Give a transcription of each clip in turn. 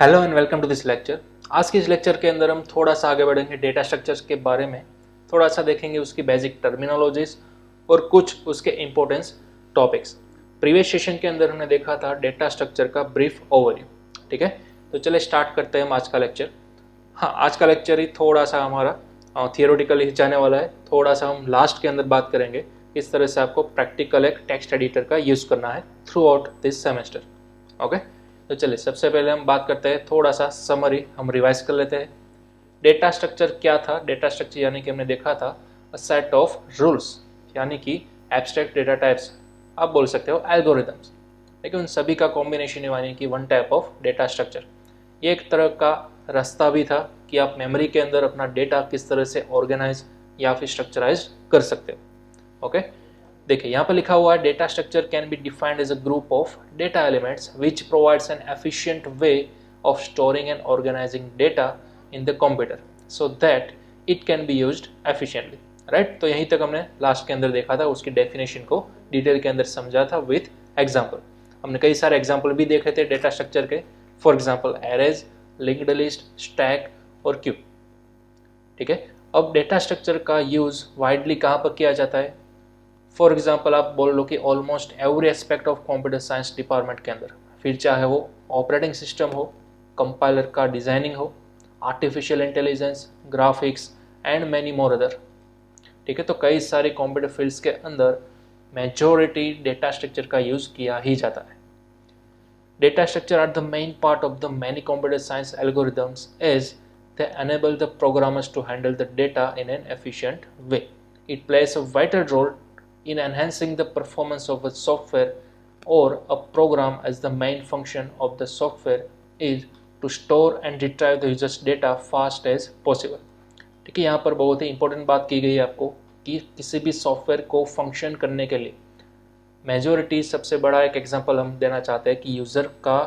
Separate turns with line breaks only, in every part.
Hello and welcome to this lecture. आज के इस लेक्चर के अंदर हम थोड़ा सा आगे बढ़ेंगे डेटा स्ट्रक्चर्स के बारे में, थोड़ा सा देखेंगे उसकी बेसिक टर्मिनोलॉजीज और कुछ उसके इम्पोर्टेंस टॉपिक्स। प्रीवियस सेशन के अंदर हमने देखा था डेटा स्ट्रक्चर का ब्रीफ ओवरव्यू। ठीक है, तो चले स्टार्ट करते हैं हम आज का लेक्चर। हाँ, आज का लेक्चर ही थोड़ा सा हमारा थियोरेटिकली जाने वाला है। थोड़ा सा हम लास्ट के अंदर बात करेंगे किस तरह से आपको प्रैक्टिकल एक टेक्स्ट एडिटर का यूज़ करना है through out this semester. Okay, तो चलिए सबसे पहले हम बात करते हैं, थोड़ा सा समरी हम रिवाइज कर लेते हैं। डेटा स्ट्रक्चर क्या था? डेटा स्ट्रक्चर यानी कि हमने देखा था अ सेट ऑफ रूल्स, यानी कि एब्स्ट्रैक्ट डेटा टाइप्स, आप बोल सकते हो एल्गोरिथम्स, लेकिन उन सभी का कॉम्बिनेशन यानी कि one type of data structure. ये एक तरह का रास्ता भी था कि आप मेमोरी के अंदर अपना डेटा किस तरह से ऑर्गेनाइज या फिर स्ट्रक्चराइज कर सकते हो। ओके, देखिए यहाँ पर लिखा हुआ है data structure can be defined as a group of data elements which provides an efficient way of storing and organizing data in the computer so that it can be used efficiently. Right, तो यहीं तक हमने last के अंदर देखा था, उसकी definition को डिटेल के अंदर समझा था विथ एग्जाम्पल। हमने कई सारे एग्जाम्पल भी देखे थे डेटा स्ट्रक्चर के, for example arrays, linked list, stack और क्यू। ठीक है, अब डेटा स्ट्रक्चर का यूज वाइडली कहाँ पर किया जाता है? फॉर एग्जाम्पल आप बोल लो कि almost every aspect of computer science department के अंदर, फिर चाहे वो ऑपरेटिंग सिस्टम हो, कंपाइलर का डिजाइनिंग हो, artificial intelligence, graphics and many more other. ठीक है, तो कई सारे कंप्यूटर फील्ड्स के अंदर मेजॉरिटी डेटा स्ट्रक्चर का यूज किया ही जाता है। Data structure are the main part of the many computer science algorithms as they enable the programmers to handle the data in an efficient way. It plays a vital role in enhancing the performance of a software or a program, as the main function of the software is to store and retrieve the user's data fast as possible. ठीक है, यहाँ पर बहुत ही important बात की गई है आपको कि किसी भी सॉफ्टवेयर को फंक्शन करने के लिए मेजॉरिटी, सबसे बड़ा एक एग्जांपल हम देना चाहते हैं कि यूज़र का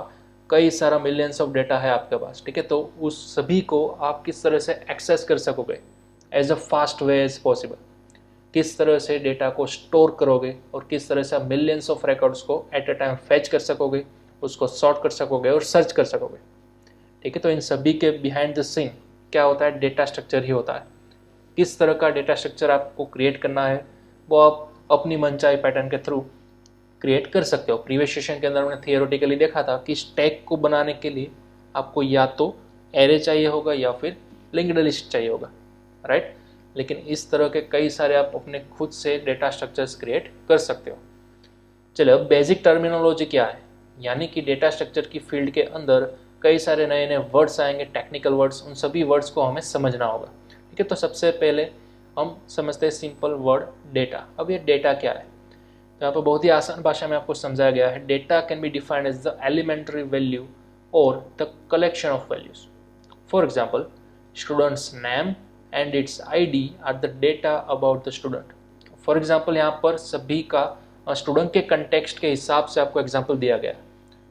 कई सारा मिलियंस ऑफ डेटा है आपके पास। ठीक है, तो उस सभी को आप किस तरह से एक्सेस कर सकोगे as a fast way as possible, किस तरह से डेटा को स्टोर करोगे और किस तरह से मिलियंस ऑफ रिकॉर्ड्स को एट अ टाइम फैच कर सकोगे, उसको सॉर्ट कर सकोगे और सर्च कर सकोगे। ठीक है, तो इन सभी के बिहाइंड द सीन क्या होता है? डेटा स्ट्रक्चर ही होता है। किस तरह का डेटा स्ट्रक्चर आपको क्रिएट करना है वो आप अपनी मनचाही पैटर्न के थ्रू क्रिएट कर सकते हो। प्रीवियस सेशन के अंदर हमने थियोरेटिकली देखा था कि स्टैक को बनाने के लिए आपको या तो एरे चाहिए होगा या फिर लिंक्ड लिस्ट चाहिए होगा। राइट, लेकिन इस तरह के कई सारे आप अपने खुद से डेटा स्ट्रक्चर्स क्रिएट कर सकते हो। चलो, अब बेसिक टर्मिनोलॉजी क्या है, यानी कि डेटा स्ट्रक्चर की फील्ड के अंदर कई सारे नए नए वर्ड्स आएंगे, टेक्निकल वर्ड्स, उन सभी वर्ड्स को हमें समझना होगा। ठीक है, तो सबसे पहले हम समझते हैं सिंपल वर्ड डेटा। अब ये डेटा क्या है? तो यहाँ पर बहुत ही आसान भाषा में आपको समझाया गया है। Data can be defined as the elementary value और the collection of values. For example, students name and its ID are the data about the student. For example, यहाँ पर सभी का स्टूडेंट के कंटेक्स्ट के हिसाब से आपको एग्जाम्पल दिया गया है,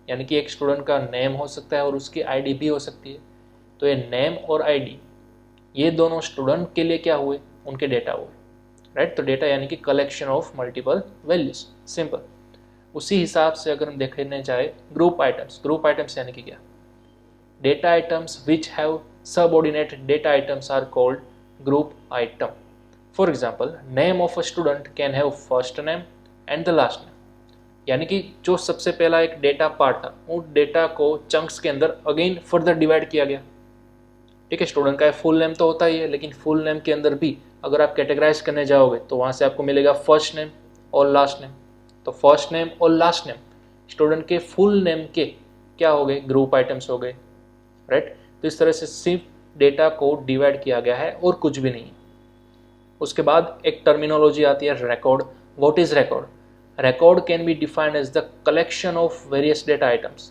यानी कि एक स्टूडेंट का नेम हो सकता है और उसकी आईडी भी हो सकती है। तो ये नेम और आईडी, ये दोनों स्टूडेंट के लिए क्या हुए? उनके डेटा हुए। राइट, तो डेटा यानी कि collection of multiple values, simple. उसी हिसाब से अगर हम देखने जाए ग्रुप आइटम्स, ग्रुप आइटम्स यानी कि क्या? Data items which have subordinate data items are called group item. For example, name of a student can have first name and the last name, यानी कि जो सबसे पहला एक डेटा पार्ट था, उस डेटा को चंक्स के अंदर अगेन फर्दर डिवाइड किया गया। ठीक है, स्टूडेंट का फुल नेम तो होता ही है, लेकिन फुल नेम के अंदर भी अगर आप कैटेगराइज करने जाओगे तो वहाँ से आपको मिलेगा फर्स्ट नेम और लास्ट नेम। तो फर्स्ट नेम और लास्ट नेम स्टूडेंट के फुल नेम के क्या हो गए? ग्रुप आइटम्स हो गए। राइट, तो इस तरह से सिर्फ डेटा को डिवाइड किया गया है और कुछ भी नहीं। उसके बाद एक टर्मिनोलॉजी आती है record. What is record? Record can be defined as the collection of various data items.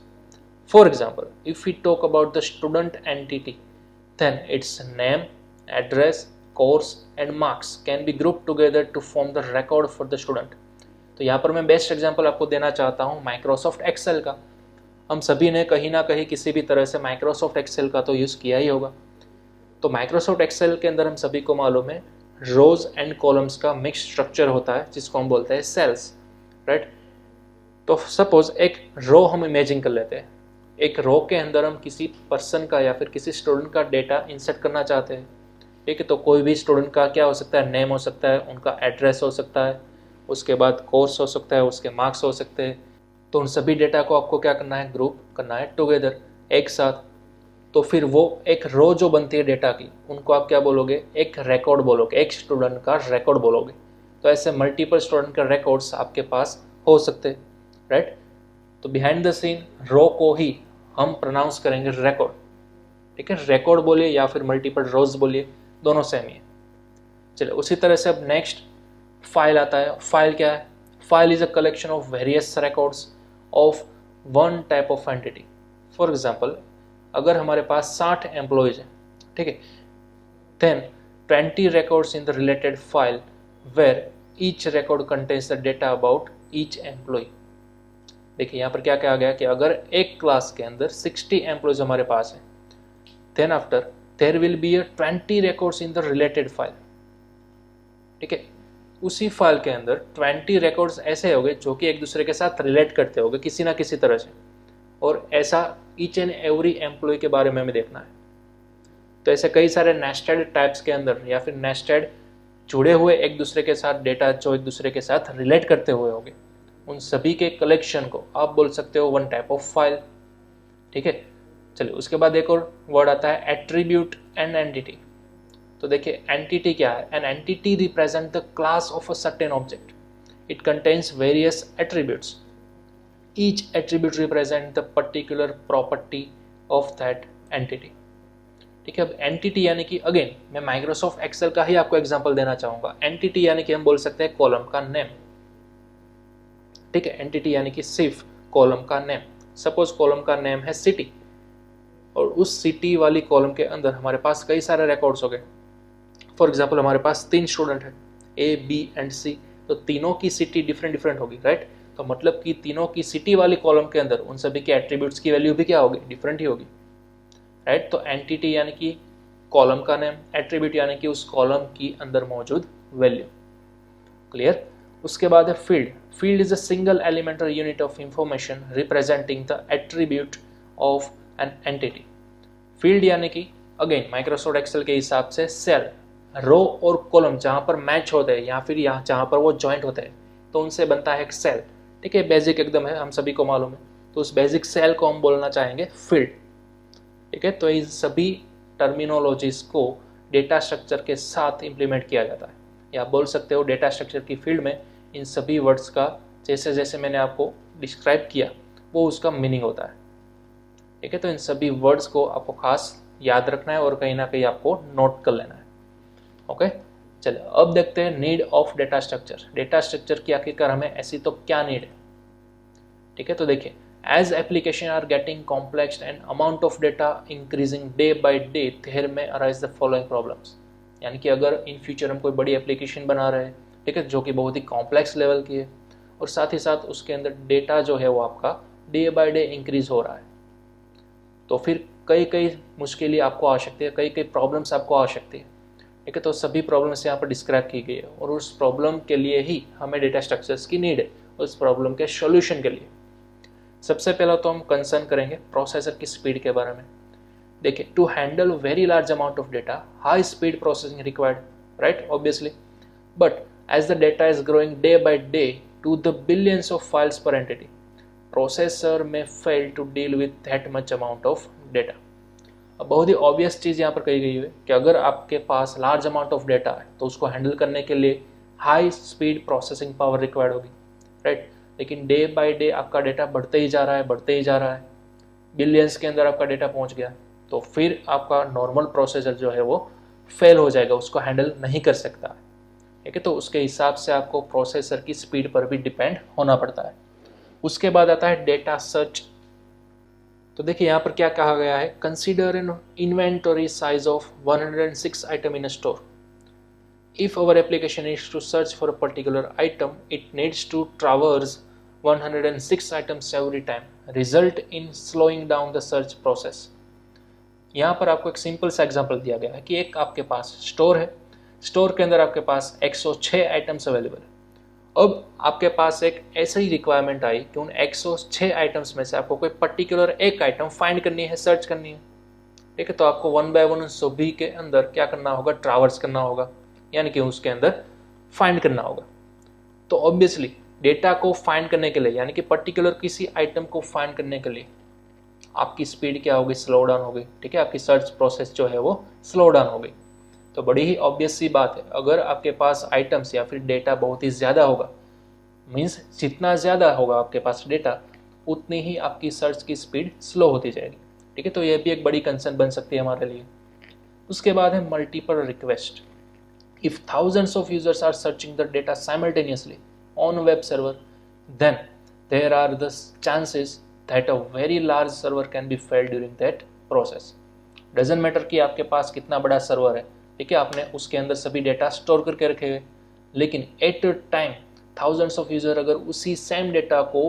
For example, if we talk about the student entity, then its name, address, course and marks can be grouped together to form the record for the student. तो यहाँ पर मैं best example आपको देना चाहता हूँ Microsoft Excel का। हम सभी ने कहीं ना कहीं किसी भी तरह से माइक्रोसॉफ्ट एक्सेल का तो यूज़ किया ही होगा। तो माइक्रोसॉफ्ट एक्सेल के अंदर हम सभी को मालूम है रोज एंड कॉलम्स का मिक्स स्ट्रक्चर होता है, जिसको हम बोलते हैं सेल्स। राइट, तो सपोज एक रो हम इमेजिन कर लेते हैं, एक रो के अंदर हम किसी पर्सन का या फिर किसी स्टूडेंट का डेटा इंसर्ट करना चाहते हैं, ठीक है, तो कोई भी स्टूडेंट का क्या हो सकता है, नेम हो सकता है, उनका एड्रेस हो सकता है, उसके बाद कोर्स हो सकता है, उसके मार्क्स हो सकते हैं। तो उन सभी डेटा को आपको क्या करना है, ग्रुप करना है टुगेदर, एक साथ। तो फिर वो एक रो जो बनती है डेटा की, उनको आप क्या बोलोगे, एक रिकॉर्ड बोलोगे, एक स्टूडेंट का रिकॉर्ड बोलोगे। तो ऐसे मल्टीपल स्टूडेंट के रिकॉर्ड्स आपके पास हो सकते हैं, राइट। तो बिहाइंड द सीन रो को ही हम प्रोनाउंस करेंगे रिकॉर्ड, ठीक है, रिकॉर्ड बोलिए या फिर मल्टीपल रोज बोलिए, दोनों सेम ही है। चलिए उसी तरह से अब नेक्स्ट फाइल आता है। फाइल क्या है, file is a collection of various records of one type of entity. For example, अगर हमारे पास 60 एम्प्लॉयज हैं, ठीक है, then 20 records in the related file where each record contains the data about each employee। देखिए यहाँ पर क्या कहा गया कि अगर एक क्लास के अंदर 60 एम्प्लॉयज हमारे पास है, then after there will be 20 records in the related file, ठीक है। उसी फाइल के अंदर 20 records ऐसे होंगे जो कि एक दूसरे के साथ रिलेट करते होंगे किसी ना किसी तरह से, और ऐसा ईच एंड एवरी एम्प्लॉय के बारे में हमें देखना है। तो ऐसे कई सारे नेस्टेड टाइप्स के अंदर या फिर नेस्टेड जुड़े हुए एक दूसरे के साथ डेटा जो एक दूसरे के साथ रिलेट करते हुए होंगे, उन सभी के कलेक्शन को आप बोल सकते हो वन टाइप ऑफ फाइल, ठीक है। चलिए उसके बाद एक और वर्ड आता है एट्रीब्यूट एंड एंटिटी। तो देखिए एंटिटी क्या है, an entity represent the class of a certain object, it contains various attributes, each attribute represent the particular property of that entity, ठीक है। अब एंटिटी यानी कि अगेन मैं माइक्रोसॉफ्ट एक्सेल का ही आपको एग्जांपल देना चाहूंगा। एंटिटी यानी कि हम बोल सकते हैं कॉलम का नेम, ठीक है। एंटिटी यानी कि सिर्फ कॉलम का नेम। सपोज कॉलम का नेम है सिटी, और उस सिटी वाली कॉलम के अंदर हमारे पास कई सारे रिकॉर्ड्स हो गए। फॉर एग्जाम्पल हमारे पास 3 स्टूडेंट है, ए बी एंड सी, तो तीनों की सिटी डिफरेंट डिफरेंट होगी, राइट। तो मतलब कि तीनों की सिटी वाली कॉलम के अंदर उन सभी के एट्रीब्यूट्स की वैल्यू भी क्या होगी, डिफरेंट ही होगी, राइट। तो एंटिटी यानी कि कॉलम का नेम, एट्रीब्यूट यानी कि उस कॉलम की अंदर मौजूद वैल्यू, क्लियर। उसके बाद है field. Field is a single elemental unit of information representing the attribute of an entity. Field यानी कि अगेन माइक्रोसॉफ्ट एक्सेल के हिसाब से सेल, रो और कॉलम जहां पर मैच होते हैं या फिर यहाँ जहां पर वो जॉइंट होते हैं, तो उनसे बनता है एक सेल, ठीक है। बेसिक एकदम है, हम सभी को मालूम है। तो उस बेसिक सेल को हम बोलना चाहेंगे फील्ड, ठीक है। तो इन सभी टर्मिनोलॉजीज को डेटा स्ट्रक्चर के साथ इंप्लीमेंट किया जाता है, या बोल सकते हो डेटा स्ट्रक्चर की फील्ड में इन सभी वर्ड्स का जैसे जैसे मैंने आपको डिस्क्राइब किया वो उसका मीनिंग होता है, ठीक है। तो इन सभी वर्ड्स को आपको खास याद रखना है और कहीं ना कहीं आपको नोट कर लेना है, ओके। चलिए अब देखते हैं need of data structure. Data structure की आखिरकार हमें ऐसी तो क्या नीड है, ठीक है। तो देखिए as application are getting complex and amount of data increasing day by day, there may arise the following problems। यानी कि अगर इन फ्यूचर हम कोई बड़ी एप्लीकेशन बना रहे हैं, ठीक है, जो कि बहुत ही कॉम्प्लेक्स लेवल की है, और साथ ही साथ उसके अंदर डेटा जो है वो आपका डे बाय डे इंक्रीज हो रहा है, तो फिर कई कई मुश्किलें आपको आ सकती है, कई कई प्रॉब्लम्स आपको आ सकती है, ठीक है। तो सभी प्रॉब्लम्स यहाँ पर डिस्क्राइब की गई है, और उस प्रॉब्लम के लिए ही हमें डेटा स्ट्रक्चर्स की नीड है, उस प्रॉब्लम के सोल्यूशन के लिए। सबसे पहला तो हम कंसर्न करेंगे प्रोसेसर की स्पीड के बारे में। देखिए to handle very large amount of data, high speed processing required, right, obviously. But as the data is growing day by day to the billions of files per entity, processor may fail to deal with that much amount of data. अब बहुत ही obvious चीज़ यहाँ पर कही गई है कि अगर आपके पास लार्ज अमाउंट ऑफ डेटा है तो उसको हैंडल करने के लिए high speed processing power required होगी, राइट। लेकिन डे बाय डे आपका डेटा बढ़ते ही जा रहा है, बढ़ते ही जा रहा है, बिलियंस के अंदर आपका डेटा पहुंच गया, तो फिर आपका नॉर्मल प्रोसेसर जो है वो फेल हो जाएगा, उसको हैंडल नहीं कर सकता है, ठीक है। तो उसके हिसाब से आपको प्रोसेसर की स्पीड पर भी डिपेंड होना पड़ता है। उसके बाद आता है डेटा सर्च। तो देखिए यहाँ पर क्या कहा गया है, consider N inventory size of 106 item in a store. If our application is to search for a particular item, it needs to traverse 106 items every time, result in slowing down the search process। यहाँ पर आपको एक simple सा example दिया गया है कि एक आपके पास स्टोर है, स्टोर के अंदर आपके पास 106 आइटम्स अवेलेबल है, अब आपके पास एक ऐसा ही रिक्वायरमेंट आई कि उन 106 आइटम्स में से आपको कोई पर्टिकुलर एक आइटम फाइंड करनी है, सर्च करनी है। ठीक है, तो आपको वन बाय वन सभी के अंदर क्या करना होगा, ट्रैवर्स करना होगा, यानी कि उसके अंदर फाइंड करना होगा। तो ऑब्वियसली डेटा को फाइंड करने के लिए, यानी कि पर्टिकुलर किसी आइटम को फाइंड करने के लिए आपकी स्पीड क्या होगी, स्लो डाउन होगी। ठीक है, आपकी सर्च प्रोसेस जो है वो स्लो डाउन होगी। तो बड़ी ही ऑब्वियस सी बात है, अगर आपके पास आइटम्स या फिर डेटा बहुत ही ज़्यादा होगा, मीन्स जितना ज़्यादा होगा आपके पास डेटा, उतनी ही आपकी सर्च की स्पीड स्लो होती जाएगी। ठीक है, तो ये भी एक बड़ी कंसर्न बन सकती है हमारे लिए। उसके बाद है multiple request. If thousands of users are searching the data simultaneously on a web server, then there are the chances that a very large server can be failed during that process. Doesn't matter कि आपके पास कितना बड़ा server है, ठीक है, आपने उसके अंदर सभी डेटा स्टोर करके रखे हुए, लेकिन at time thousands of user अगर उसी सेम डेटा को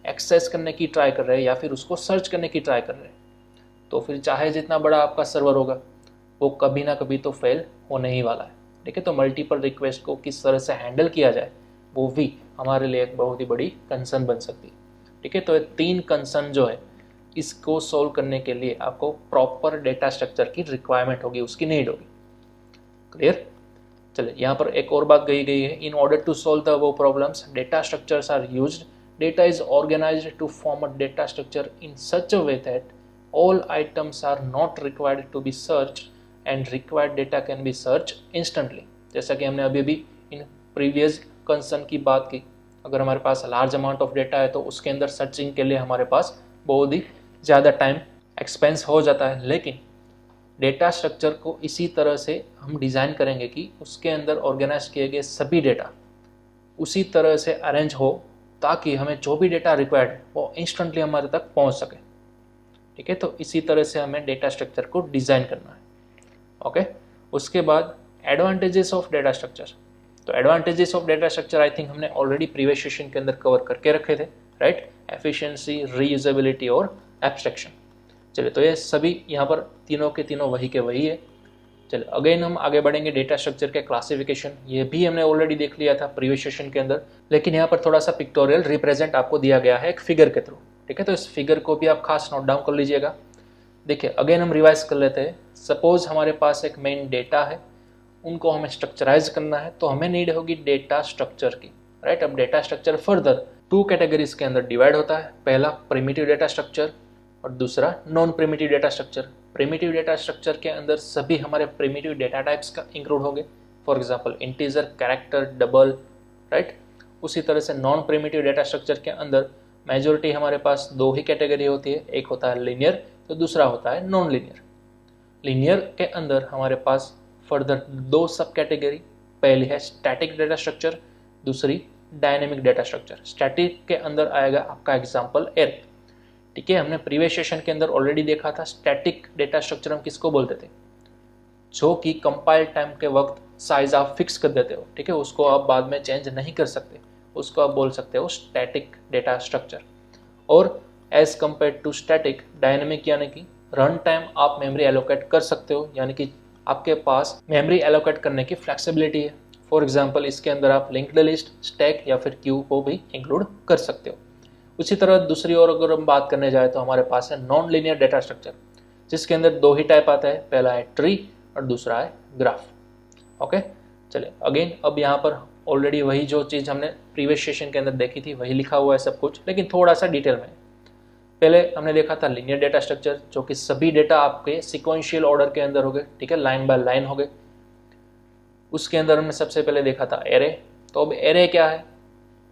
एक्सेस करने की ट्राई कर रहे हैं या फिर उसको सर्च करने की ट्राई कर रहे हैं, तो फिर चाहे जितना बड़ा आपका सर्वर होगा वो कभी ना कभी तो फेल होने ही वाला है। ठीक है, तो मल्टीपल रिक्वेस्ट को किस तरह से हैंडल किया जाए वो भी हमारे लिए एक बहुत ही बड़ी कंसर्न बन सकती है। ठीक है, तो ये 3 कंसर्न जो है, इसको सोल्व करने के लिए आपको प्रॉपर डेटा स्ट्रक्चर की रिक्वायरमेंट होगी, उसकी नीड होगी। क्लियर? चलिए, यहाँ पर एक और बात गई है, in order to solve the वो problems data structures are used, data is organized to form a data structure in such a way that all items are not required to be search and required data can be search instantly. जैसा कि हमने अभी भी in previous concern की बात की, अगर हमारे पास लार्ज अमाउंट ऑफ डेटा है तो उसके अंदर सर्चिंग के लिए हमारे पास बहुत ही ज़्यादा टाइम एक्सपेंस हो जाता है, लेकिन डेटा स्ट्रक्चर को इसी तरह से हम डिज़ाइन करेंगे कि उसके अंदर ऑर्गेनाइज किए गए सभी डेटा उसी तरह से अरेंज हो ताकि हमें जो भी डेटा रिक्वायर्ड है वो इंस्टेंटली हमारे तक पहुंच सके। ठीक है, तो इसी तरह से हमें डेटा स्ट्रक्चर को डिज़ाइन करना है। ओके, उसके बाद एडवांटेजेस ऑफ डेटा स्ट्रक्चर। तो advantages of data structure I think हमने ऑलरेडी प्रीवियस सेशन के अंदर कवर करके रखे थे, राइट? एफिशिएंसी, रीयूजेबिलिटी और एब्स्ट्रैक्शन। चलिए, तो ये सभी यहाँ पर तीनों के तीनों वही के वही है। चलिए, अगेन हम आगे बढ़ेंगे डेटा स्ट्रक्चर के क्लासिफिकेशन। ये भी हमने ऑलरेडी देख लिया था प्रीवियस सेशन के अंदर, लेकिन यहाँ पर थोड़ा सा पिक्टोरियल रिप्रेजेंट आपको दिया गया है एक फिगर के थ्रू। ठीक है, तो इस फिगर को भी आप खास नोट डाउन कर लीजिएगा। देखिए, अगेन हम रिवाइज कर लेते हैं। सपोज हमारे पास एक मेन डेटा है, उनको हमें स्ट्रक्चराइज करना है, तो हमें नीड होगी डेटा स्ट्रक्चर की, राइट? अब डेटा स्ट्रक्चर फर्दर 2 कैटेगरीज के अंदर डिवाइड होता है। पहला प्रिमिटिव डेटा स्ट्रक्चर और दूसरा non primitive data structure. Primitive data structure के अंदर सभी हमारे प्रिमिटिव डेटा टाइप्स का इंक्लूड होंगे, for example integer, character, double, right? उसी तरह से नॉन प्रिमिटिव डेटा स्ट्रक्चर के अंदर मेजॉरिटी हमारे पास 2 ही कैटेगरी होती है, एक होता है लीनियर तो दूसरा होता है नॉन लीनियर। लीनियर के अंदर हमारे पास फर्दर 2 सब कैटेगरी, पहली है स्टैटिक डेटा स्ट्रक्चर, दूसरी डायनेमिक डेटा स्ट्रक्चर। स्टैटिक के अंदर आएगा आपका एग्जांपल एरे। ठीक है, हमने प्रीवियस सेशन के अंदर ऑलरेडी देखा था स्टैटिक डेटा स्ट्रक्चर हम किसको बोलते थे, जो कि कंपाइल टाइम के वक्त साइज आप फिक्स कर देते हो। ठीक है, उसको आप बाद में चेंज नहीं कर सकते, उसको आप बोल सकते हो स्टैटिक डेटा स्ट्रक्चर। और as compare to static, dynamic यानी कि रन टाइम आप मेमोरी एलोकेट कर सकते हो, यानी कि आपके पास मेमोरी एलोकेट करने की फ्लेक्सिबिलिटी है। फॉर एग्जांपल, इसके अंदर आप लिंक्ड लिस्ट, स्टैक या फिर क्यू को भी इंक्लूड कर सकते हो। उसी तरह दूसरी ओर अगर हम बात करने जाए तो हमारे पास है नॉन लीनियर डेटा स्ट्रक्चर, जिसके अंदर 2 ही टाइप आता है, पहला है ट्री और दूसरा है ग्राफ। ओके, चलिए, अगेन अब यहाँ पर ऑलरेडी वही जो चीज़ हमने प्रीवियस सेशन के अंदर देखी थी वही लिखा हुआ है सब कुछ, लेकिन थोड़ा सा डिटेल में। पहले हमने देखा था लीनियर डेटा स्ट्रक्चर, जो कि सभी डेटा आपके सिक्वेंशियल ऑर्डर के अंदर हो गए। ठीक है, लाइन बाय लाइन हो गए। उसके अंदर हमने सबसे पहले देखा था एरे। तो अब एरे क्या है,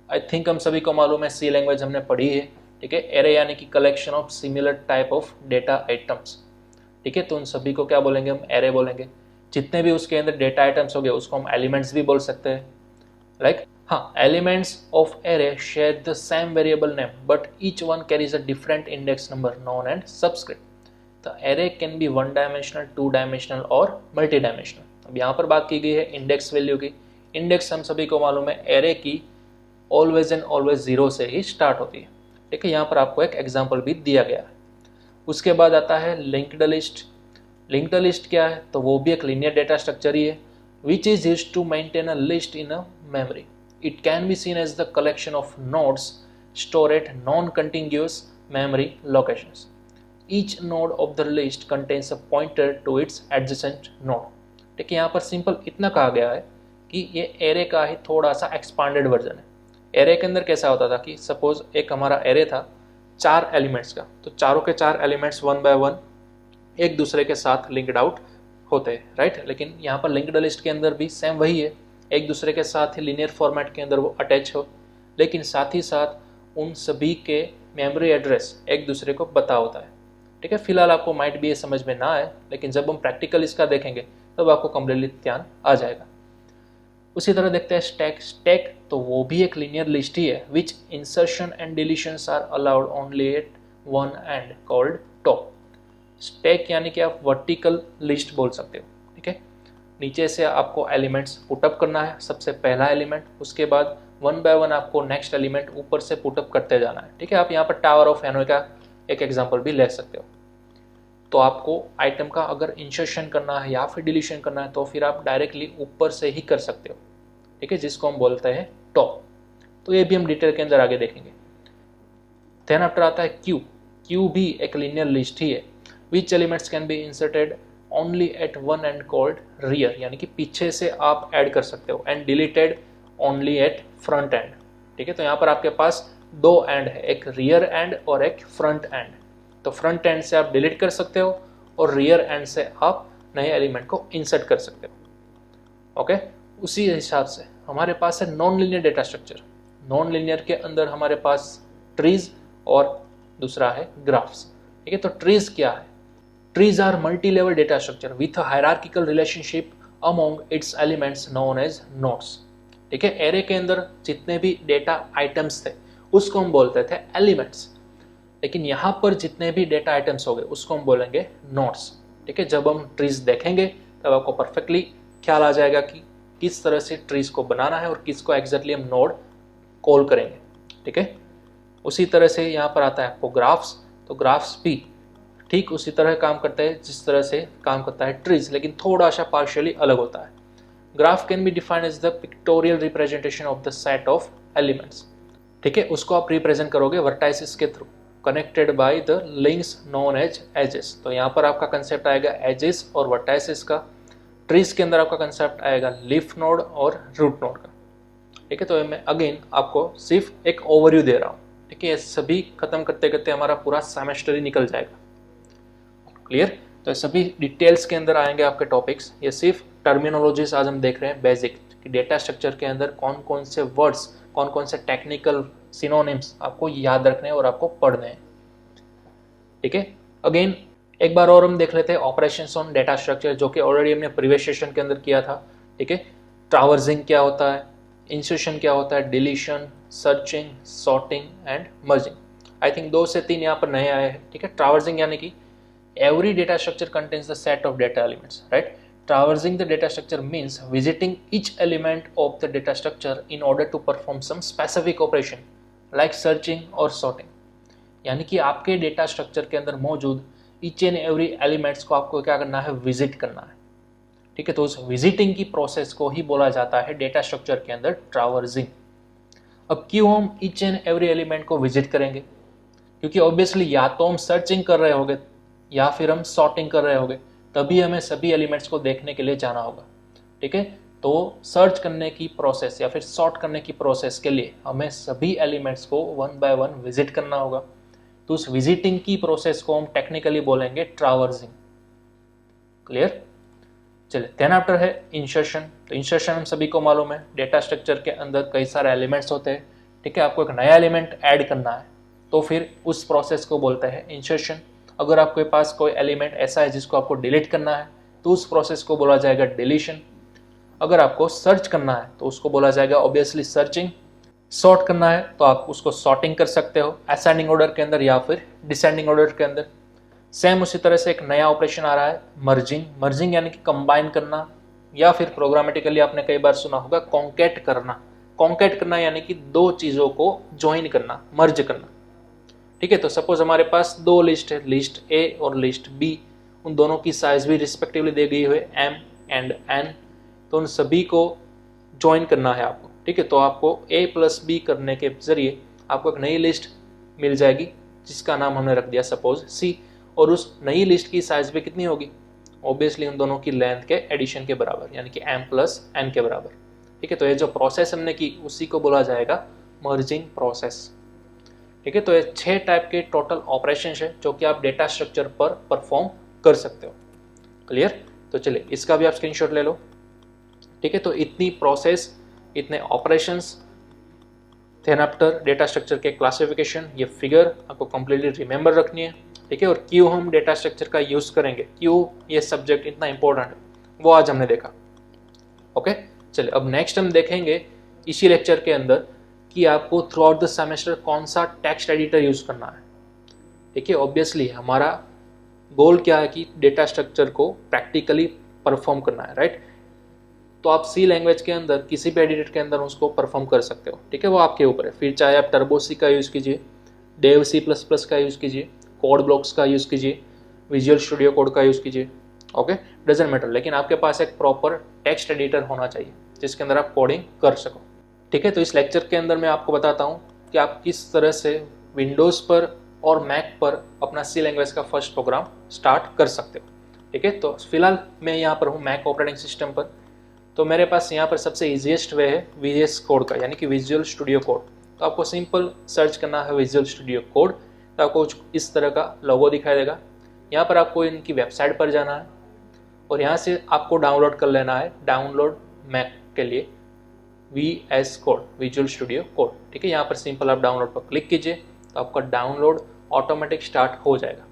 आई थिंक हम सभी को मालूम है, सी लैंग्वेज हमने पढ़ी है। ठीक है, एरे यानी कि collection of similar type of data items. ठीक है, तो उन सभी को क्या बोलेंगे, हम एरे बोलेंगे। जितने भी उसके अंदर डेटा आइटम्स हो गए उसको हम एलिमेंट्स भी बोल सकते हैं, लाइक हाँ, elements of array share the same variable name but each one carries a different index number known and subscript. The array can be 1 dimensional, 2 dimensional और मल्टी डायमेंशनल। अब यहाँ पर बात की गई है इंडेक्स वैल्यू की। इंडेक्स हम सभी को मालूम है एरे की ऑलवेज एंड ऑलवेज 0 से ही स्टार्ट होती है। ठीक है, यहाँ पर आपको एक एग्जाम्पल भी दिया गया है। उसके बाद आता है लिंक्ड लिस्ट। लिंक्ड लिस्ट क्या है, तो वो भी एक लीनियर डेटा स्ट्रक्चर ही है, which is used to maintain a list in a memory. It can be seen as the collection of nodes stored at non-contiguous memory locations. Each node of the list contains a pointer to its adjacent node. ठीक है, यहाँ पर simple इतना कहा गया है कि ये एरे का ही थोड़ा सा एक्सपांडेड वर्जन है। एरे के अंदर कैसा होता था कि सपोज एक हमारा एरे था 4 एलिमेंट्स का, तो चारों के 4 एलिमेंट्स 1 बाय 1 एक दूसरे के साथ लिंक्ड आउट होते हैं, राइट। लेकिन यहाँ पर लिंक्ड लिस्ट के अंदर भी सेम वही है, एक दूसरे के साथ ही लीनियर फॉर्मेट के अंदर वो अटैच हो, लेकिन साथ ही साथ उन सभी के मेमोरी एड्रेस एक दूसरे को पता होता है। ठीक है, फिलहाल आपको माइट भी ये समझ में ना आए, लेकिन जब हम प्रैक्टिकल इसका देखेंगे तब आपको कम्प्लीटली ध्यान आ जाएगा। उसी तरह देखते हैं स्टैक। स्टैक तो वो भी एक लीनियर लिस्ट ही है which insertion and deletions are allowed only at one end called top. Stack यानी कि आप वर्टिकल लिस्ट बोल सकते हो। ठीक है, नीचे से आपको एलिमेंट्स पुटअप करना है, सबसे पहला एलिमेंट, उसके बाद 1 बाय 1 आपको नेक्स्ट एलिमेंट ऊपर से पुटअप करते जाना है। ठीक है, आप यहाँ पर टावर ऑफ हैनोई का एक एग्जांपल भी ले सकते हो। तो आपको आइटम का अगर इंसर्शन करना है या फिर डिलीशन करना है तो फिर आप डायरेक्टली ऊपर से ही कर सकते हो। ठीक है, जिसको हम बोलते हैं टॉप। तो ये भी हम डिटेल के अंदर आगे देखेंगे। देन आफ्टर आता है क्यू। क्यू भी एक लीनियर लिस्ट ही है which elements can be inserted only at one end called rear, यानी कि पीछे से आप ऐड कर सकते हो, and deleted only at front end. ठीक है, तो यहाँ पर आपके पास 2 एंड है, एक रियर एंड और एक फ्रंट एंड। तो फ्रंट एंड से आप डिलीट कर सकते हो और रियर एंड से आप नए एलिमेंट को इंसर्ट कर सकते हो। ओके, उसी हिसाब से हमारे पास है non linear data structure. Non linear के अंदर हमारे पास ट्रीज और दूसरा है ग्राफ्स। ठीक है, तो ट्रीज क्या है? Trees are multi level data structure with a hierarchical relationship among its elements known as nodes. ठीक है, एरे के अंदर जितने भी डेटा आइटम्स थे उसको हम बोलते थे एलिमेंट्स, लेकिन यहाँ पर जितने भी डेटा आइटम्स हो गए उसको हम बोलेंगे नोड्स। ठीक है, जब हम ट्रीज देखेंगे तब आपको परफेक्टली ख्याल आ जाएगा कि किस तरह से ट्रीज को बनाना है और किसको एग्जैक्टली हम नोड कॉल करेंगे। ठीक है, उसी तरह से यहाँ पर आता है आपको ग्राफ्स। तो ग्राफ्स भी ठीक उसी तरह काम करते हैं जिस तरह से काम करता है ट्रीज, लेकिन थोड़ा सा पार्शियली अलग होता है। Graph can be defined as the pictorial representation of the set of elements. ठीक है, उसको आप रिप्रेजेंट करोगे वर्टाइसिस के थ्रू, connected by the links known as edges. तो यहाँ पर आपका कंसेप्ट आएगा एजेस और वर्टाइसिस का। ट्रीज के अंदर आपका कंसेप्ट आएगा लीफ नोड और रूट नोड का। ठीक है, तो मैं अगेन आपको सिर्फ एक ओवरव्यू दे रहा हूँ। ठीक है, ये सभी खत्म करते करते हमारा पूरा सेमेस्टर ही निकल जाएगा। क्लियर? तो सभी डिटेल्स के अंदर आएंगे आपके टॉपिक्स। ये सिर्फ टर्मिनोलॉजीज आज हम देख रहे हैं बेसिक, कि डेटा स्ट्रक्चर के अंदर कौन कौन से वर्ड्स, कौन कौन से टेक्निकल सिनोनिम्स आपको याद रखने हैं और आपको पढ़ने हैं। ठीक है, अगेन एक बार और हम देख लेते हैं ऑपरेशंस ऑन डेटा स्ट्रक्चर, जो कि ऑलरेडी हमने प्रीवियस सेशन के अंदर किया था। ठीक है, ट्रावर्सिंग क्या होता है, इंसर्शन क्या होता है, deletion, searching, sorting and merging. I think 2 से 3 यहाँ पर नए आए हैं। ठीक है, ट्रावर्सिंग यानी कि every data structure contains the set of data elements, right? Traversing the data structure means visiting each element of the data structure in order to perform some specific operation like searching or sorting. यानी कि आपके data structure के अंदर मौजूद each and every elements को आपको क्या करना है, विजिट करना है। ठीक है, तो उस विजिटिंग की प्रोसेस को ही बोला जाता है डेटा स्ट्रक्चर के अंदर ट्रावर्सिंग। अब क्यों हम each and every element को विजिट करेंगे? क्योंकि ऑब्वियसली या तो हम सर्चिंग कर रहे होंगे या फिर हम सॉर्टिंग कर रहे होंगे, तभी हमें सभी एलिमेंट्स को देखने के लिए जाना होगा। ठीक है, तो सर्च करने की प्रोसेस या फिर सॉर्ट करने की प्रोसेस के लिए हमें सभी एलिमेंट्स को 1 बाय 1 विजिट करना होगा। तो उस विजिटिंग की प्रोसेस को हम टेक्निकली बोलेंगे ट्रावर्सिंग। क्लियर? चलिए, देन आफ्टर है इंसर्शन। तो इंसर्शन हम सभी को मालूम है, डेटा स्ट्रक्चर के अंदर कई सारे एलिमेंट्स होते हैं। ठीक है, आपको एक नया एलिमेंट ऐड करना है तो फिर उस प्रोसेस को बोलते हैं इंसर्शन। अगर आपके पास कोई एलिमेंट ऐसा है जिसको आपको डिलीट करना है तो उस प्रोसेस को बोला जाएगा डिलीशन। अगर आपको सर्च करना है तो उसको बोला जाएगा ऑब्वियसली सर्चिंग। सॉर्ट करना है तो आप उसको सॉर्टिंग कर सकते हो असेंडिंग ऑर्डर के अंदर या फिर डिसेंडिंग ऑर्डर के अंदर। सेम उसी तरह से एक नया ऑपरेशन आ रहा है मर्जिंग। मर्जिंग यानी कि कंबाइन करना, या फिर प्रोग्रामेटिकली आपने कई बार सुना होगा कॉन्कैट करना। कॉन्कैट करना यानी कि 2 चीज़ों को ज्वाइन करना, मर्ज करना। ठीक है, तो सपोज हमारे पास 2 लिस्ट है, लिस्ट ए और लिस्ट बी। उन दोनों की साइज भी रिस्पेक्टिवली दे गई हुई M एंड N। तो उन सभी को ज्वाइन करना है आपको। ठीक है, तो आपको A+B करने के जरिए आपको एक नई लिस्ट मिल जाएगी जिसका नाम हमने रख दिया सपोज C, और उस नई लिस्ट की साइज भी कितनी होगी, ऑब्वियसली उन दोनों की लेंथ के एडिशन के बराबर, यानी कि M+N के बराबर। ठीक है, तो ये जो प्रोसेस हमने की उसी को बोला जाएगा मर्जिंग प्रोसेस। ठीक है, तो ये 6 टाइप के टोटल ऑपरेशन है जो कि आप डेटा स्ट्रक्चर पर परफॉर्म कर सकते हो। क्लियर? तो चलिए इसका भी आप स्क्रीनशॉट ले लो। ठीक है, तो इतनी प्रोसेस, इतने operations, then after data structure के क्लासिफिकेशन, ये फिगर आपको कंप्लीटली रिमेंबर रखनी है। ठीक है, और क्यों हम डेटा स्ट्रक्चर का यूज करेंगे, क्यों ये सब्जेक्ट इतना इंपॉर्टेंट है, वो आज हमने देखा। ओके, चलिए अब नेक्स्ट हम देखेंगे इसी लेक्चर के अंदर कि आपको थ्रू आउट द सेमेस्टर कौन सा टेक्स्ट एडिटर यूज करना है। ठीक है, ऑब्वियसली हमारा गोल क्या है कि डेटा स्ट्रक्चर को प्रैक्टिकली परफॉर्म करना है, राइट। तो आप सी लैंग्वेज के अंदर किसी भी एडिटर के अंदर उसको परफॉर्म कर सकते हो। ठीक है, वो आपके ऊपर है। फिर चाहे आप टर्बो सी का यूज़ कीजिए, डेव C++ का यूज़ कीजिए, कोड ब्लॉक्स का यूज़ कीजिए, विजुअल स्टूडियो कोड का यूज़ कीजिए। ओके, डजंट मैटर, लेकिन आपके पास एक प्रॉपर टेक्स्ट एडिटर होना चाहिए जिसके अंदर आप कोडिंग कर सको। ठीक है, तो इस लेक्चर के अंदर मैं आपको बताता हूँ कि आप किस तरह से विंडोज़ पर और मैक पर अपना सी लैंग्वेज का फर्स्ट प्रोग्राम स्टार्ट कर सकते हो। ठीक है, तो फिलहाल मैं यहाँ पर हूँ मैक ऑपरेटिंग सिस्टम पर, तो मेरे पास यहाँ पर सबसे ईजीएस्ट वे है VS कोड का, यानी कि विजुअल स्टूडियो कोड। तो आपको सिंपल सर्च करना है विजुअल स्टूडियो कोड, तो आपको इस तरह का लोगो दिखाई देगा। यहाँ पर आपको इनकी वेबसाइट पर जाना है और यहाँ से आपको डाउनलोड कर लेना है, डाउनलोड मैक के लिए VS code, visual Studio code. ठीक है, यहाँ पर सिंपल आप डाउनलोड पर क्लिक कीजिए तो आपका डाउनलोड ऑटोमेटिक स्टार्ट हो जाएगा।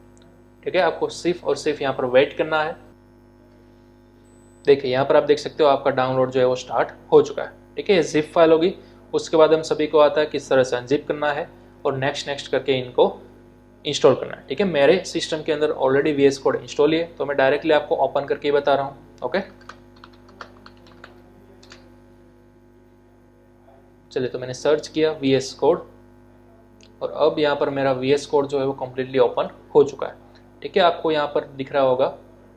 ठीक है, आपको सिर्फ और सिर्फ यहाँ पर वेट करना है। देखिए यहाँ पर आप देख सकते हो आपका डाउनलोड जो है वो स्टार्ट हो चुका है। ठीक है, ये जिप फाइल होगी। उसके बाद हम सभी को आता है किस तरह से अनजिप करना है और नेक्स्ट करके इनको इंस्टॉल करना है। ठीक है, मेरे सिस्टम के अंदर ऑलरेडी VS कोड इंस्टॉल है, तो मैं डायरेक्टली आपको ओपन करके बता रहा हूँ। ओके, चलिए तो मैंने सर्च किया VS कोड और अब यहाँ पर मेरा VS कोड जो है वो कम्प्लीटली ओपन हो चुका है। ठीक है, आपको यहाँ पर दिख रहा होगा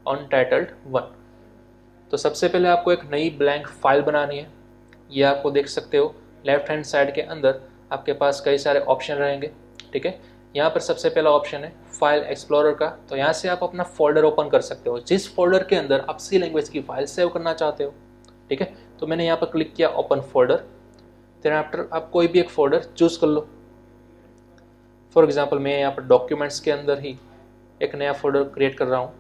अनटाइटल्ड 1। तो सबसे पहले आपको एक नई ब्लैंक फाइल बनानी है। ये आपको देख सकते हो लेफ्ट हैंड साइड के अंदर आपके पास कई सारे ऑप्शन रहेंगे। ठीक है, यहाँ पर सबसे पहला ऑप्शन है फाइल एक्सप्लोरर का। तो यहाँ से आप अपना फोल्डर ओपन कर सकते हो जिस फोल्डर के अंदर आप सी लैंग्वेज की फाइल सेव करना चाहते हो। ठीक है, तो मैंने यहाँ पर क्लिक किया ओपन फोल्डर। देन आफ्टर आप कोई भी एक फोल्डर चूज कर लो। फॉर एग्जाम्पल मैं यहाँ पर डॉक्यूमेंट्स के अंदर ही एक नया फोल्डर क्रिएट कर रहा हूँ।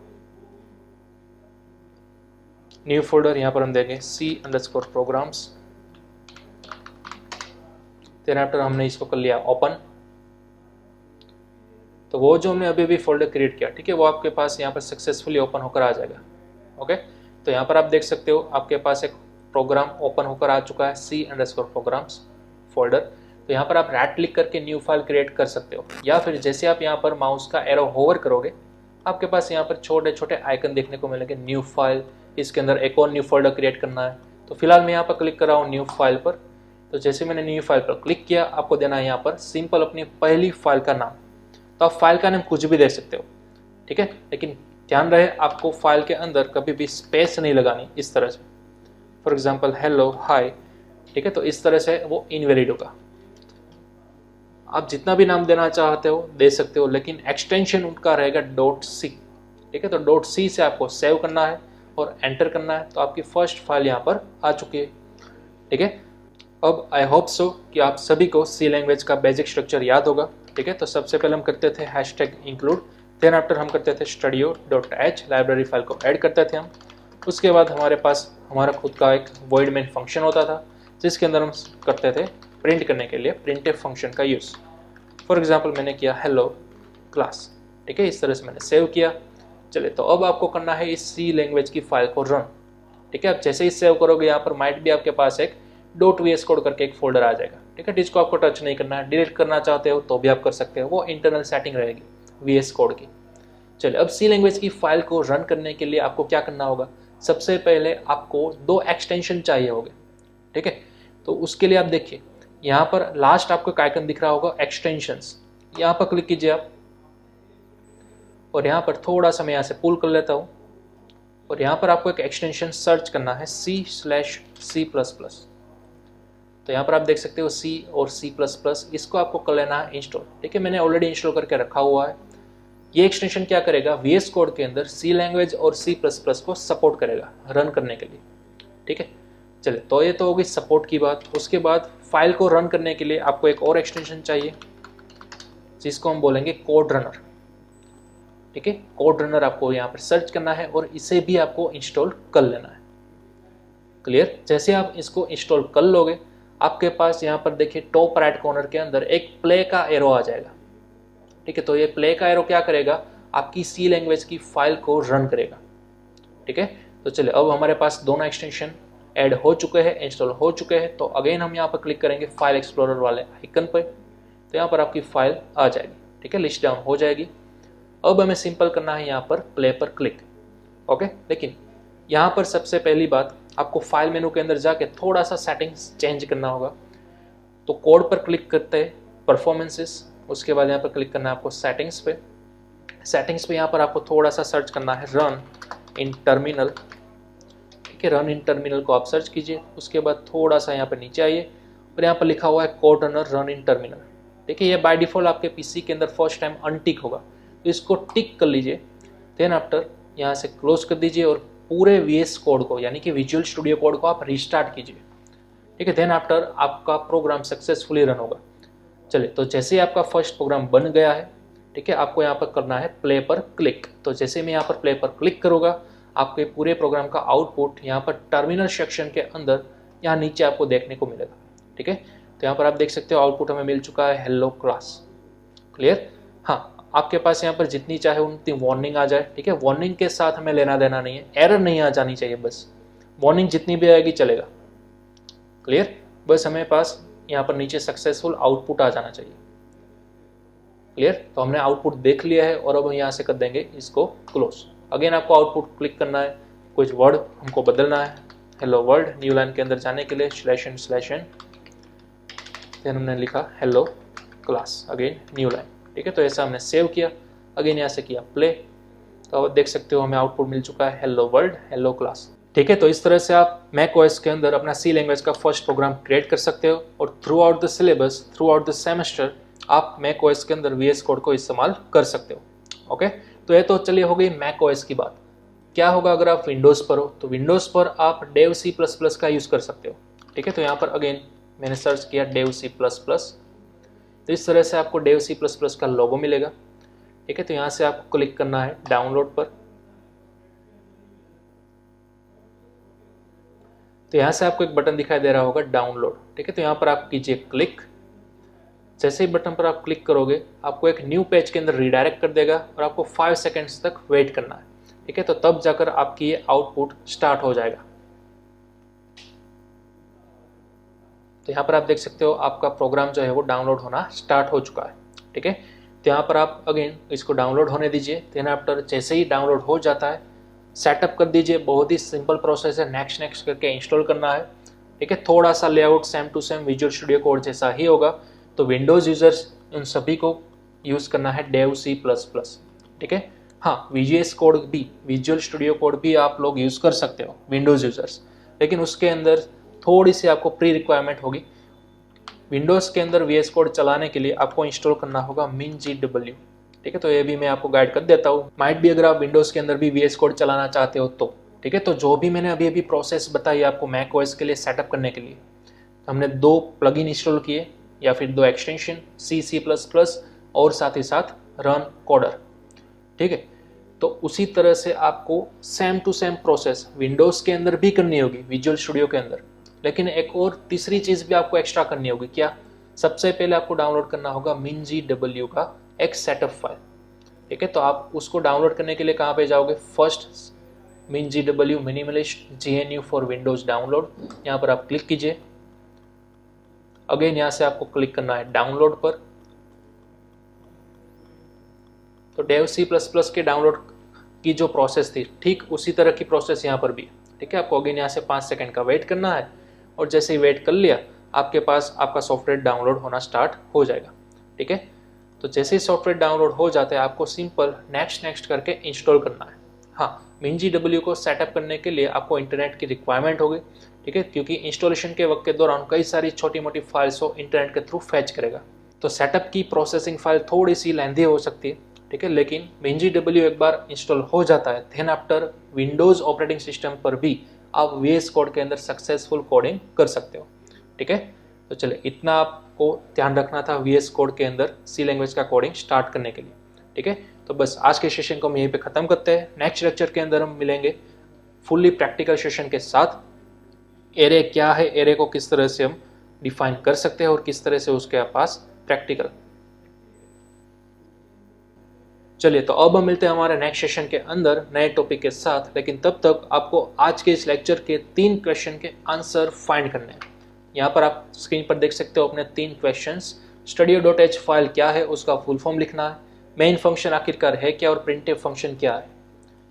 न्यू फोल्डर, यहाँ पर हम देंगे C_programs। देन आफ्टर हमने इसको कर लिया ओपन। तो वो जो हमने अभी फोल्डर क्रिएट किया, ठीक है, वो आपके पास यहाँ पर सक्सेसफुली ओपन होकर आ जाएगा। ओके, तो यहाँ पर आप देख सकते हो आपके पास एक प्रोग्राम ओपन होकर आ चुका है C_programs फोल्डर। तो यहाँ पर आप राइट क्लिक करके न्यू फाइल क्रिएट कर सकते हो, या फिर जैसे आप यहाँ पर माउस का एरो होवर करोगे आपके पास यहाँ पर छोटे छोटे आइकन देखने को मिलेंगे। न्यू फाइल, इसके अंदर एक और न्यू फोल्डर क्रिएट करना है। तो फिलहाल मैं यहाँ पर क्लिक कर रहा हूँ न्यू फाइल पर। तो जैसे मैंने न्यू फाइल पर क्लिक किया आपको देना है यहाँ पर सिंपल अपनी पहली फाइल का नाम। तो आप फाइल का नाम कुछ भी दे सकते हो। ठीक है, लेकिन ध्यान रहे आपको फाइल के अंदर कभी भी स्पेस नहीं लगानी इस तरह से। For example hello hi. ठीक है, तो इस तरह से वो इनवैलिड होगा। आप जितना भी नाम देना चाहते हो दे सकते हो, लेकिन एक्सटेंशन उनका रहेगा .c। ठीक है, तो .c से आपको सेव करना है और एंटर करना है। तो आपकी फर्स्ट फाइल यहाँ पर आ चुकी है। ठीक है, अब आई होप सो कि आप सभी को सी लैंग्वेज का बेसिक स्ट्रक्चर याद होगा। ठीक है, तो सबसे पहले हम करते थे #include। देन आफ्टर हम करते थे studio.h, लाइब्रेरी फाइल को ऐड करते थे हम। उसके बाद हमारे पास हमारा खुद का एक void main फंक्शन होता था जिसके अंदर हम करते थे प्रिंट करने के लिए printf फंक्शन का यूज़। फॉर एग्जाम्पल मैंने किया हेलो क्लास। ठीक है, इस तरह से मैंने सेव किया। चलिए, तो अब आपको करना है इस सी लैंग्वेज की फाइल को रन। ठीक है, आप जैसे ही सेव करोगे यहाँ पर माइट भी आपके पास एक .vs कोड करके एक फोल्डर आ जाएगा। ठीक है, जिसको आपको टच नहीं करना है, डिलीट करना चाहते हो तो भी आप कर सकते हो, वो इंटरनल सेटिंग रहेगी VS कोड की। चलिए, अब सी लैंग्वेज की फाइल को रन करने के लिए आपको क्या करना होगा, सबसे पहले आपको 2 एक्सटेंशन चाहिए होंगे। ठीक है, तो उसके लिए आप देखिए यहाँ पर लास्ट आपको एक आइकन दिख रहा होगा एक्सटेंशंस, यहाँ पर क्लिक कीजिए आप और यहाँ पर थोड़ा सा मैं यहाँ से पुल कर लेता हूँ और यहाँ पर आपको एक एक्सटेंशन सर्च करना है C/C++। तो तो यहाँ पर आप देख सकते हो C और C++, इसको आपको कर लेना है इंस्टॉल। ठीक है, मैंने ऑलरेडी इंस्टॉल करके रखा हुआ है। ये एक्सटेंशन क्या करेगा, VS कोड के अंदर C लैंग्वेज और C++ को सपोर्ट करेगा रन करने के लिए। ठीक है, चलिए, तो ये तो होगी सपोर्ट की बात। उसके बाद फाइल को रन करने के लिए आपको एक और एक्सटेंशन चाहिए जिसको हम बोलेंगे कोड रनर। ठीक है, कोड रनर आपको यहाँ पर सर्च करना है और इसे भी आपको इंस्टॉल कर लेना है। क्लियर, जैसे आप इसको इंस्टॉल कर लोगे आपके पास यहाँ पर देखिए टॉप राइट कॉर्नर के अंदर एक प्ले का एरो आ जाएगा। ठीक है, तो ये प्ले का एरो क्या करेगा, आपकी C लैंग्वेज की फाइल को रन करेगा। ठीक है, तो चलिए अब हमारे पास दोनों एक्सटेंशन ऐड हो चुके हैं, इंस्टॉल हो चुके हैं। तो अगेन हम यहाँ पर क्लिक करेंगे फाइल एक्सप्लोरर वाले आइकन पर, तो यहाँ पर आपकी फाइल आ जाएगी। ठीक है, लिस्ट डाउन हो जाएगी। अब हमें सिंपल करना है यहाँ पर प्ले पर क्लिक। ओके, लेकिन यहाँ पर सबसे पहली बात आपको फाइल मेनू के अंदर जाके थोड़ा सा सेटिंग्स चेंज करना होगा। तो कोड पर क्लिक करते हैं, परफॉर्मेंसेस, उसके बाद यहाँ पर क्लिक करना है आपको सेटिंग्स पे। सेटिंग्स पे यहाँ पर आपको थोड़ा सा सर्च करना है रन इन टर्मिनल। ठीक है, रन इन टर्मिनल को आप सर्च कीजिए। उसके बाद थोड़ा सा यहाँ पर नीचे आइए और यहाँ पर लिखा हुआ है code runner run in terminal. ठीक है, ये बाय डिफॉल्ट आपके पीसी के अंदर फर्स्ट टाइम अनटिक होगा, तो इसको टिक कर लीजिए। देन आफ्टर यहाँ से क्लोज कर दीजिए और पूरे VS कोड को यानी कि विजुअल स्टूडियो कोड को आप रिस्टार्ट कीजिए। ठीक है, देन आफ्टर आपका प्रोग्राम सक्सेसफुली रन होगा। चलिए, तो जैसे ही आपका फर्स्ट प्रोग्राम बन गया है, ठीक है, आपको यहाँ पर करना है प्ले पर क्लिक। तो जैसे मैं यहाँ पर प्ले पर क्लिक करूँगा आपके पूरे प्रोग्राम का आउटपुट यहाँ पर टर्मिनल सेक्शन के अंदर यहाँ नीचे आपको देखने को मिलेगा। ठीक है, तो यहाँ पर आप देख सकते हो आउटपुट हमें मिल चुका है हेलो क्लास। क्लियर, हाँ, आपके पास यहाँ पर जितनी चाहे उतनी वार्निंग आ जाए। ठीक है, वार्निंग के साथ हमें लेना देना नहीं है, एरर नहीं आ जानी चाहिए, बस वार्निंग जितनी भी आएगी चलेगा। क्लियर, बस हमें पास यहाँ पर नीचे सक्सेसफुल आउटपुट आ जाना चाहिए। क्लियर, तो हमने आउटपुट देख लिया है और अब हम यहाँ से कर देंगे इसको क्लोज। अगेन आपको आउटपुट क्लिक करना है, कुछ वर्ड हमको बदलना है। हेलो वर्ल्ड, न्यू लाइन के अंदर जाने के लिए /n/n, देन हमने लिखा hello class, again new line. ठीक है, तो ऐसा हमने सेव किया, अगेन यहाँ से किया प्ले, तो अब देख सकते हो हमें आउटपुट मिल चुका है हेलो वर्ल्ड हेलो क्लास। ठीक है, तो इस तरह से आप मैक ओएस के अंदर अपना C लैंग्वेज का फर्स्ट प्रोग्राम क्रिएट कर सकते हो और through out the syllabus, through out the semester आप मैक ओएस के अंदर VS कोड को इस्तेमाल कर सकते हो। ओके, तो ये तो चलिए हो गई मैक ओएस की बात। क्या होगा अगर आप विंडोज़ पर हो, तो विंडोज़ पर आप डेव C++ का यूज़ कर सकते हो। ठीक है, तो यहाँ पर अगेन मैंने सर्च किया डेव C++, तो इस तरह से आपको डेव C++ का लोगो मिलेगा। ठीक है, तो यहाँ से आपको क्लिक करना है डाउनलोड पर। तो यहाँ से आपको एक बटन दिखाई दे रहा होगा डाउनलोड। ठीक है, तो यहाँ पर आप कीजिए क्लिक। जैसे ही बटन पर आप क्लिक करोगे आपको एक न्यू पेज के अंदर रिडायरेक्ट कर देगा और आपको 5 सेकेंड्स तक वेट करना है। ठीक है, तो तब जाकर आपकी ये आउटपुट स्टार्ट हो जाएगा। तो यहाँ पर आप देख सकते हो आपका प्रोग्राम जो है वो डाउनलोड होना स्टार्ट हो चुका है। ठीक है, तो यहाँ पर आप अगेन इसको डाउनलोड होने दीजिए। देन आफ्टर जैसे ही डाउनलोड हो जाता है सेटअप कर दीजिए। बहुत ही सिंपल प्रोसेस है, नेक्स्ट नेक्स्ट करके इंस्टॉल करना है। ठीक है, थोड़ा सा layout same to same Visual Studio Code जैसा ही होगा। तो विंडोज़ यूज़र्स उन सभी को यूज़ करना है डेव C++। ठीक है, हाँ, VGS कोड भी, विजुअल स्टूडियो कोड भी आप लोग यूज़ कर सकते हो विंडोज़ यूज़र्स, लेकिन उसके अंदर थोड़ी सी आपको प्री रिक्वायरमेंट होगी। विंडोज़ के अंदर VS कोड चलाने के लिए आपको इंस्टॉल करना होगा MinGW। ठीक है, तो ये भी मैं आपको गाइड कर देता हूँ। माइट भी अगर आप विंडोज़ के अंदर भी VS कोड चलाना चाहते हो तो। ठीक है, तो जो भी मैंने अभी अभी प्रोसेस बताई आपको मैक ओएस के लिए सेटअप करने के लिए, तो हमने 2 प्लगइन इंस्टॉल किए या फिर 2 एक्सटेंशन C++ और साथ ही साथ रन कोडर। ठीक है, तो उसी तरह से आपको same to same process Windows के अंदर भी करनी होगी, विजुअल स्टूडियो के अंदर। लेकिन एक और तीसरी चीज़ भी आपको एक्स्ट्रा करनी होगी। क्या? सबसे पहले आपको डाउनलोड करना होगा MinGW का एक सेटअप फाइल। ठीक है, तो आप उसको डाउनलोड करने के लिए कहाँ पे जाओगे? First MinGW minimalist GNU for Windows download, यहाँ पर आप क्लिक कीजिए। अगेन यहाँ से आपको क्लिक करना है डाउनलोड पर। तो डेव C++ के डाउनलोड की जो प्रोसेस थी ठीक उसी तरह की प्रोसेस यहाँ पर भी। ठीक है, आपको अगेन यहाँ से 5 सेकंड का वेट करना है और जैसे ही वेट कर लिया आपके पास आपका सॉफ्टवेयर डाउनलोड होना स्टार्ट हो जाएगा। ठीक है, तो जैसे ही सॉफ्टवेयर डाउनलोड हो जाता है आपको सिंपल नेक्स्ट करके इंस्टॉल करना है। हाँ, MinGW को सेटअप करने के लिए आपको इंटरनेट की रिक्वायरमेंट होगी, ठीक है, क्योंकि इंस्टॉलेशन के वक्त के दौरान कई सारी छोटी मोटी फाइल्स को इंटरनेट के थ्रू फैच करेगा। तो सेटअप की प्रोसेसिंग फाइल थोड़ी सी लेंथी हो सकती है, ठीक है, लेकिन MinGW एक बार इंस्टॉल हो जाता है, then after Windows operating system पर भी आप VS कोड के अंदर सक्सेसफुल कोडिंग कर सकते हो, ठीक है। तो चलिए, इतना आपको ध्यान रखना था VS कोड के अंदर सी लैंग्वेज का कोडिंग स्टार्ट करने के लिए, ठीक है। तो बस आज के सेशन को हम यहीं पे ख़त्म करते हैं। नेक्स्ट लेक्चर के अंदर हम मिलेंगे फुल्ली प्रैक्टिकल सेशन के साथ। एरे क्या है, एरे को किस तरह से हम डिफाइन कर सकते हैं और किस तरह से उसके पास प्रैक्टिकल। चलिए, तो अब हम मिलते हैं हमारे नेक्स्ट सेशन के अंदर नए टॉपिक के साथ, लेकिन तब तक आपको आज के इस लेक्चर के 3 क्वेश्चन के आंसर फाइंड करने हैं। यहाँ पर आप स्क्रीन पर देख सकते हो अपने 3 क्वेश्चंस। studio.h फाइल क्या है, उसका फुल फॉर्म लिखना है, मेन फंक्शन आखिरकार है क्या और प्रिंटफ फंक्शन क्या है,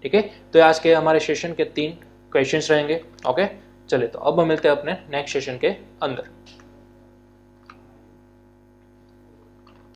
ठीक है। तो आज के हमारे सेशन के 3 क्वेश्चंस रहेंगे, ओके। चलिए, तो अब हम मिलते हैं अपने नेक्स्ट सेशन के अंदर।